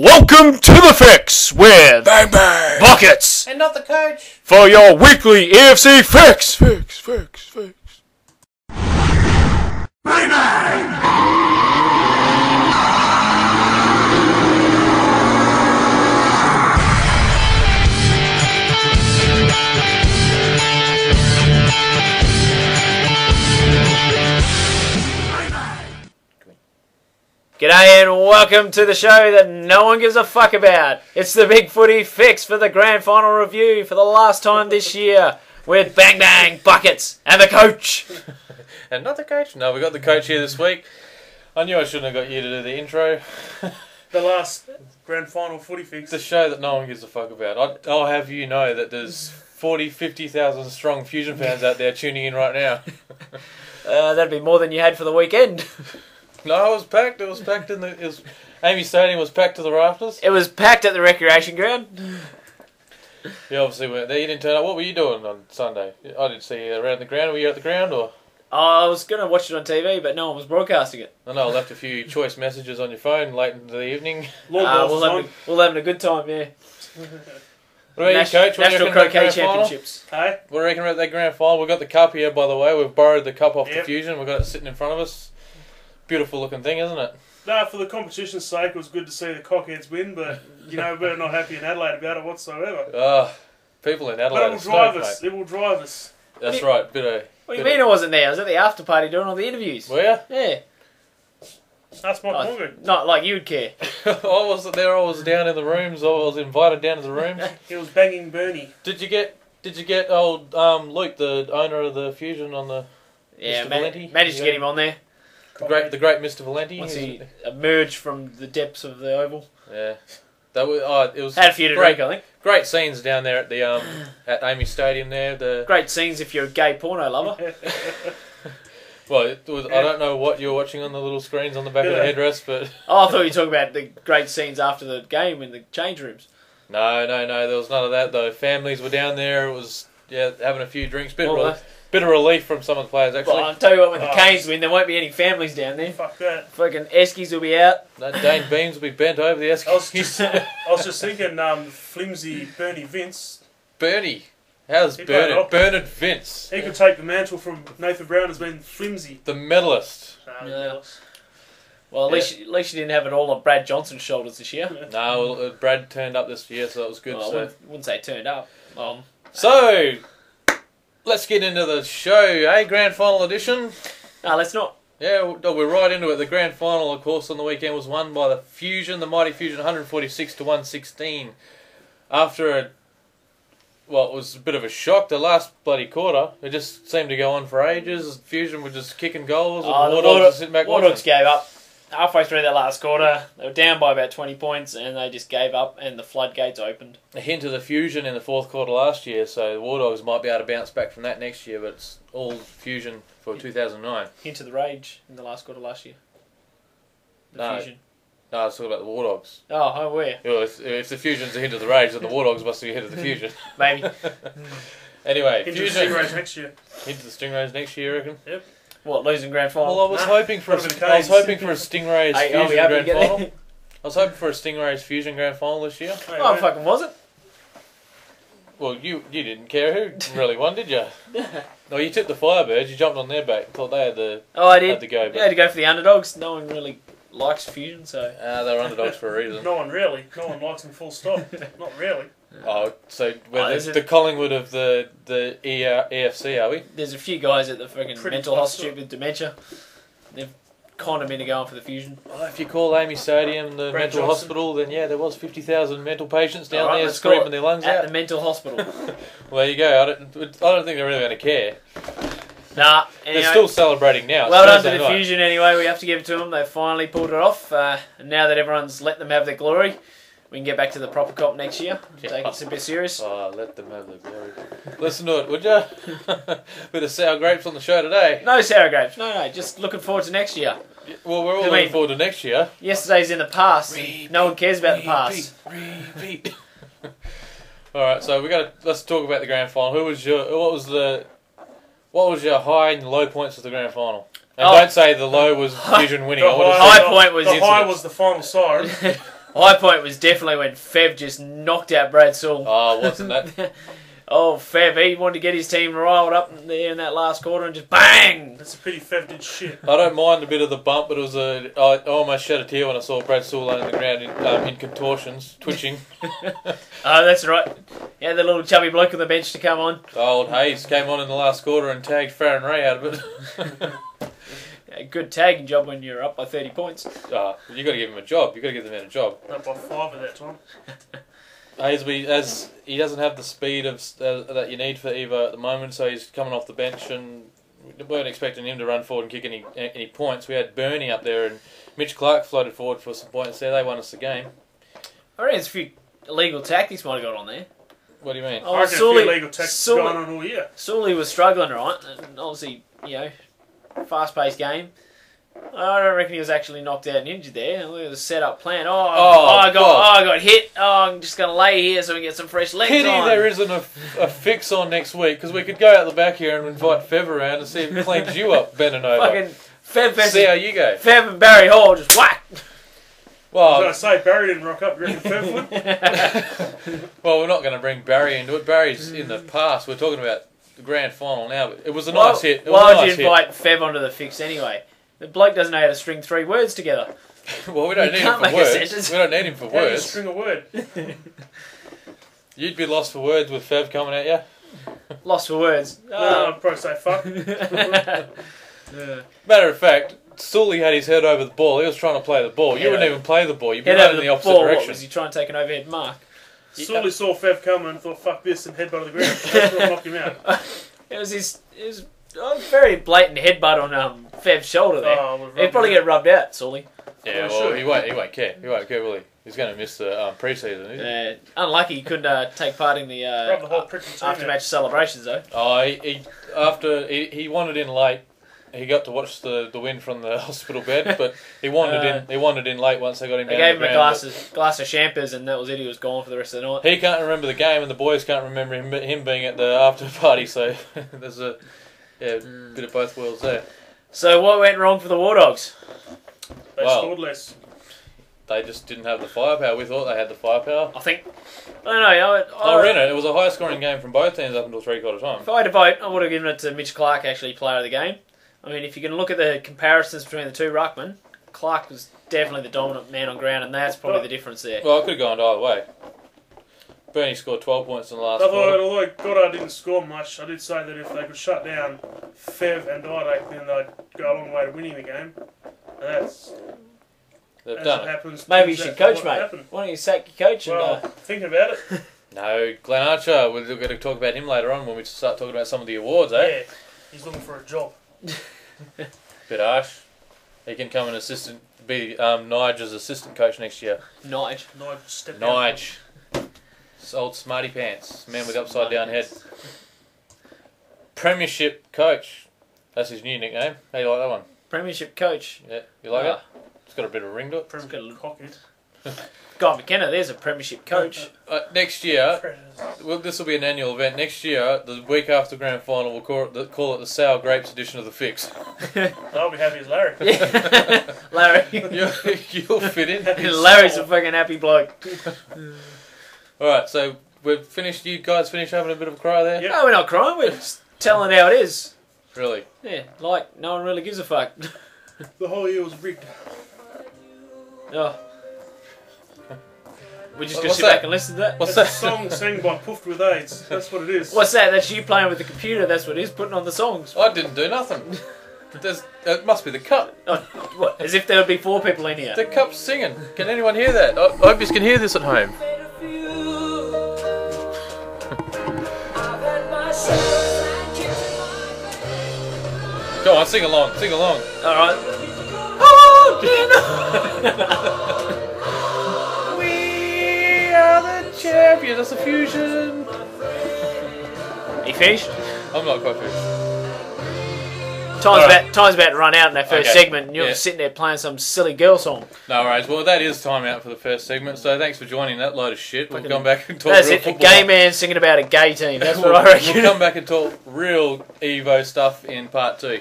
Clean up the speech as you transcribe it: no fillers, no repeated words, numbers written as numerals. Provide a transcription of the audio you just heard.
Welcome to the Fix with Bang Bang Buckets And not the coach. for your weekly EFC Fix. Fix. Bang Bang! G'day and welcome to the show that no one gives a fuck about. It's the Big Footy Fix for the grand final review for the last time this year with Bang Bang, Buckets and the coach. And not the coach. No, we got the coach here this week. I knew I shouldn't have got you to do the intro. The last grand final footy fix. The show that no one gives a fuck about. I'll have you know that there's 40, 50,000 strong Fusion fans out there tuning in right now. That'd be more than you had for the weekend. No, it was packed. It was packed in the... Amy Stadium was packed to the rafters. It was packed at the recreation ground. You obviously weren't there. You didn't turn up. What were you doing on Sunday? I didn't see you around the ground. Were you at the ground or...? I was going to watch it on TV, but no one was broadcasting it. I know I left a few choice messages on your phone late into the evening. We're having a good time, yeah. What about you, Coach? What do you National reckon about Croquet the grand final? Championships. Hey? What do you reckon about that grand final? We've got the cup here, by the way. We've borrowed the cup off the Yep. Fusion. We've got it sitting in front of us. Beautiful looking thing, isn't it? No, for the competition's sake, it was good to see the Cockheads win, but, you know, we're not happy in Adelaide about it whatsoever. People in But Adelaide it will are drive stoked, us. mate. It will drive us. That's right. What do you mean I wasn't there? I was at the after party doing all the interviews. Were you? Yeah. That's my Congo. Not like you'd care. I wasn't there. I was down in the rooms. I was invited down to the rooms. He was banging Bernie. Did you get old Luke, the owner of the Fusion, on the Yeah, Mr. Valenti? managed to get him on there. the great Mr. Valenti? Once he emerged from the depths of the oval. Yeah. That was it was Had a few to great, drink, I think. great scenes down there at the at Amy Stadium there. The Great scenes if you're a gay porno lover. well, it was. I don't know what you're watching on the little screens on the back of the Yeah. headrest, but Oh, I thought you were talking about the great scenes after the game in the change rooms. no, there was none of that though. Families were down there. It was having a few drinks. Bit of relief from some of the players actually. Well, I'll tell you what, when the Canes win, there won't be any families down there. Fuck that. Fucking Eskies will be out. That Dane Beams will be bent over the I was Eskies. just, thinking, flimsy Bernie Vince. Bernie. How's He played well. Bernard Vince? He could take the mantle from Nathan Brown as being flimsy. The medalist. Yeah. Well, at least you didn't have it all on Brad Johnson's shoulders this year. No, well, Brad turned up this year, so that was good. Well, I wouldn't say turned up. So, let's get into the show, Grand Final edition. No, let's not. Yeah, we're right into it. The Grand Final, of course, on the weekend was won by the Fusion, the mighty Fusion, 146 to 116. After it was a bit of a shock, the last bloody quarter, it just seemed to go on for ages. Fusion were just kicking goals, and War Dogs were sitting back War watching. Dogs gave up. Halfway through that last quarter, they were down by about 20 points, and they just gave up, and the floodgates opened. A hint of the Fusion in the fourth quarter last year, so the War Dogs might be able to bounce back from that next year, but it's all Fusion for 2009. Into the rage in the last quarter last year. The No. Fusion. No, I was talking about the War Dogs. Oh, where? Well, if the Fusion's a hint of the rage, then the War Dogs must be a hint of the Fusion. Maybe. Anyway, Into the Fusion Stingrays next year. into the Stingrays next year, you reckon? Yep. What, losing grand final? Well, I was hoping for a Stingrays Hey, I'll be Fusion happy grand to get final. there. I was hoping for a Stingrays Fusion grand final this year. Hey, Oh, mate. fucking was it? Well, you didn't care who really won, did you? No, you took the Firebirds. You jumped on their back. Thought they had the Oh, I did. had to go, You had but to go for the underdogs. No one really likes Fusion, so... they were underdogs for a reason. No one really. No one likes him full stop. Not really. Oh, so we're is the Collingwood of the EFC, are we? There's a few guys at the fucking Pretty mental close hospital with dementia. They've conned them into going for the Fusion. Well, if you call Amy Stadium the Brad mental Johnson. hospital, then yeah, there was 50,000 mental patients down Alright, there let's call screaming it their lungs at out. the mental hospital. Well, there you go. I don't think they're really going to care. Nah. They're Anyway, still celebrating now. It's well done to Thursday the night. Fusion anyway. We have to give it to them. They finally pulled it off. And now that everyone's let them have their glory, we can get back to the proper comp next year. Take it a bit serious. Oh, let them have the glory. Listen to it, would you? Bit of sour grapes on the show today. No sour grapes. No. Just looking forward to next year. Well, we're all I mean- looking forward to next year. Yesterday's in the past. And no one cares about the past. Repeat. All right, so let's talk about the grand final. What was your high and low points of the grand final? And don't say the low was Fusion winning. The I would have high said point was the high incident. was the final siren. High point was definitely when Fev just knocked out Brad Sewell. Oh, wasn't that? Oh, Fev, he wanted to get his team riled up in there in that last quarter and just bang! That's a pity Fev did shit. I don't mind a bit of the bump, but it was I almost shed a tear when I saw Brad Sewell on the ground in contortions, twitching. Oh, that's right. Yeah, the little chubby bloke on the bench to come on. Old Hayes came on in the last quarter and tagged Farron Ray out of it. A good tagging job when you're up by 30 points. You got to give him a job. You got to give the man a job. Up by 5 at that time. Hasleby, as he doesn't have the speed that you need for Evo at the moment, so he's coming off the bench, and we weren't expecting him to run forward and kick any points. We had Bernie up there, and Mitch Clark floated forward for some points there. They won us the game. I reckon a few illegal tactics might have got on there. What do you mean? Oh, I reckon a few illegal tactics going on all year. Sully was struggling, right? And obviously, fast-paced game. I don't reckon he was actually knocked out and injured there. It was a set-up plan. I got hit. Oh, I'm just going to lay here so we can get some fresh legs Pity on. there isn't a fix on next week, because we could go out the back here and invite Fev around and see if he cleans you up bending over. Fucking Fev versus See how you go. Fev and Barry Hall just whack. I was Well, going to say, Barry didn't rock up. You reckon Fev would? well, we're not going to bring Barry into it. Barry's in the past. We're talking about the grand final now. But it was a nice hit. It was Why a would nice you invite Fev onto the fix anyway? The bloke doesn't know how to string 3 words together. Well, we don't need him can't for make a words. sentence. We don't need him for How do you words. string a word? You'd be lost for words with Fev coming at you. Lost for words. I'd probably say fuck. Matter of fact, Sully had his head over the ball. He was trying to play the ball. You Head wouldn't over- even play the ball. You'd be Head running over in the opposite ball. What, direction. was he trying to take an overhead mark? Sully saw Fev coming and thought, fuck this, and headbutt to the ground. That's what knocked him out. It was a very blatant headbutt on Fev's shoulder there. Oh, we've He'd probably get rubbed out, Sully. Yeah, Well, well, sure. he won't care. He won't care, will he? He's going to miss the pre-season, isn't he? Unlucky he couldn't take part in the Rub the whole prick team out. after-match celebrations, though. Oh, he wandered in late. He got to watch the win from the hospital bed, but he wandered in late once they got him They down gave to him the a ground. glass of champers, and that was it. He was gone for the rest of the night. He can't remember the game, and the boys can't remember him being at the after party. So there's a bit of both worlds there. So what went wrong for the War Dogs? They Wow. scored less. They just didn't have the firepower. We thought they had the firepower. I don't know. They were in it. It was a high-scoring game from both teams up until three-quarter time. If I had to vote, I would have given it to Mitch Clark, actually, player of the game. I mean, if you can look at the comparisons between the two ruckmen, Clark was definitely the dominant man on ground, and that's probably the difference there. Well, it could have gone either way. Bernie scored 12 points in the last quarter. Although Goddard didn't score much, I did say that if they could shut down Fev and Didac, then they'd go a long way to winning the game. And that's, They've as done it it. happens, Maybe you turns should out coach, what mate. happened. Why don't you sack your coach? Well, And, thinking about it, No, Glenn Archer. We're going to talk about him later on when we start talking about some of the awards, eh? yeah, he's looking for a job. Bit harsh. He can come and be Nigel's assistant coach next year. Nige. Nige, step down. Nige. Old smarty pants. Man with upside down head. Premiership coach. That's his new nickname. How do you like that one? Premiership coach. Yeah, you like Ah. it? It's got a bit of a ring to it. It's got a- Cockhead. Guy McKenna, there's a premiership coach. Next year, well, this will be an annual event. Next year, the week after the grand final, we'll call it the Sour Grapes edition of the Fix. I'll be happy as Larry. Yeah. Larry. You'll fit in. Larry's a fucking happy bloke. Alright, so we've finished. You guys finished having a bit of a cry there? Yep. No, we're not crying. We're just telling how it is. Really? Yeah, like no one really gives a fuck. The whole year was rigged. Oh. We're just gonna What's sit that? back and listen to that. What's It's a that? song sang by Puffed with AIDS. That's what it is. What's that? That's you playing with the computer. That's what it is. Putting on the songs. I didn't do nothing. It must be the cup. Oh, what? As if there would be 4 people in here. The cup's singing. Can anyone hear that? I hope you can hear this at home. Go on, sing along. Sing along. All right. We are the champions. That's a fusion. You finished? I'm not quite finished. Time's about to run out in that first Okay. segment, and you're Yeah. sitting there playing some silly girl song. No worries. Well, that is time out for the first segment. So thanks for joining that load of shit. We'll come back and talk That's real it. A football. gay man singing about a gay team. That's what I reckon. We'll come back and talk real Evo stuff in part 2.